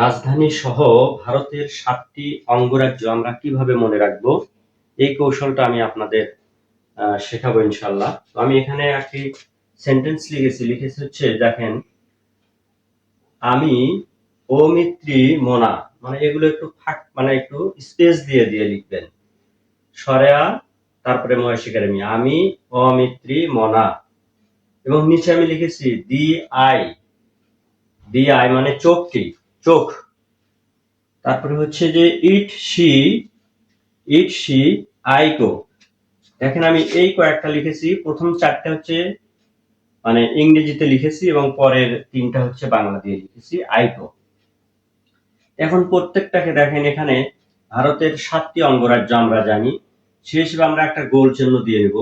রাজধানী সহ ভারতের ৭টি অঙ্গরাজ্য আমরা কিভাবে মনে রাখবো, এই কৌশলটা আমি আপনাদের শেখাবো ইনশাল্লাহ। তো আমি এখানে একটি সেন্টেন্স লিখেছি হচ্ছে, দেখেন, আমি অমিত্রী মোনা, মানে এগুলো একটু একটু স্পেস দিয়ে দিয়ে লিখবেন। সরেয়া, তারপরে মহেশিকারে মি, আমি অমিত্রী মোনা, এবং নিচে আমি লিখেছি ডি আই মানে চোখ। তারপরে হচ্ছে যে ইট সি আই গো। দেখেন আমি এই কয়েকটা লিখেছি, প্রথম 4টা হচ্ছে মানে ইংরেজিতে লিখেছি এবং পরের 3টা হচ্ছে বাংলা দিয়ে লিখেছি আই গো। এখন প্রত্যেকটাকে দেখেন, এখানে ভারতের 7টি অঙ্গরাজ্য আমরা জানি, সেই হিসেবে আমরা একটা গোল চিহ্ন দিয়ে নেব।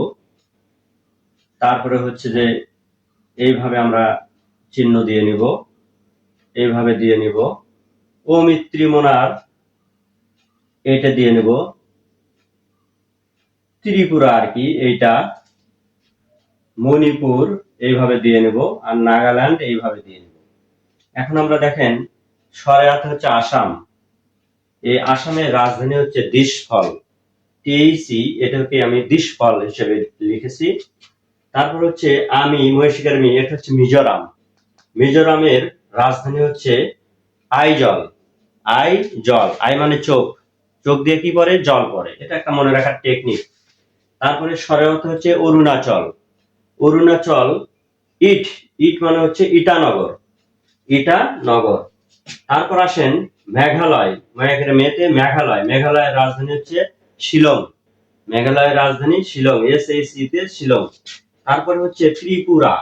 তারপরে হচ্ছে যে এইভাবে আমরা চিহ্ন দিয়ে নিব, এইভাবে দিয়ে নিব। অমিত্রী মোনার এটা দিয়ে নেব, ত্রিপুরা আর কি এইটা, মণিপুর এইভাবে দিয়ে নেব, আর নাগাল্যান্ড এইভাবে দিয়ে নেব। এখন আমরা দেখেন সরেয়াতে হচ্ছে আসাম, এই আসামের রাজধানী হচ্ছে দিশফল, টিএসি, এটাকে আমি দিশফল হিসেবে লিখেছি। তারপর হচ্ছে আমি মহেশিকার মি, এটা হচ্ছে মিজোরামের রাজধানী হচ্ছে আইজল, আই মানে চোখ দিয়ে কি পড়ে, জল পড়ে, এটা একটা মনে রাখার টেকনিক। তারপরে সরেয়াতে হচ্ছে অরুণাচল, ইট মানে হচ্ছে ইটানগর। তারপর আসেন মেঘালয়, মেঘালয়ের রাজধানী হচ্ছে শিলং, তে শিলং। তারপরে হচ্ছে ত্রিপুরার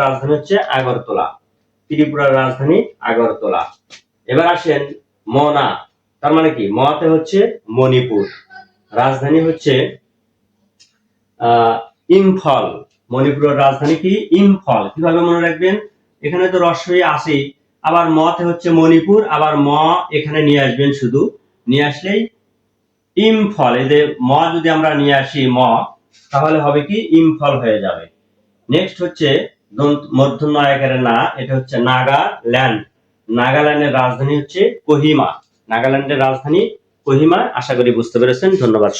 রাজধানী হচ্ছে আগরতলা। এবার আসেন মনা, তার মানে কি, মতে হচ্ছে মণিপুর, রাজধানী হচ্ছে ইম্ফল। মণিপুরের রাজধানী কি, ইম্ফল। কিভাবে মনে রাখবেন, এখানে তো রস্বই আছেই, আবার মতে হচ্ছে মণিপুর, আবার ম এখানে নিয়ে আসবেন, শুধু নিয়ে আসলেই ইম্ফল। এই যে ম যদি আমরা নিয়ে আসি তাহলে হবে কি, ইম্ফল হয়ে যাবে। নেক্সট হচ্ছে মূর্ধন্য ণ আকারে না, এটা হচ্ছে নাগাল্যান্ডের রাজধানী হচ্ছে কোহিমা। আশা করি বুঝতে পেরেছেন। ধন্যবাদ।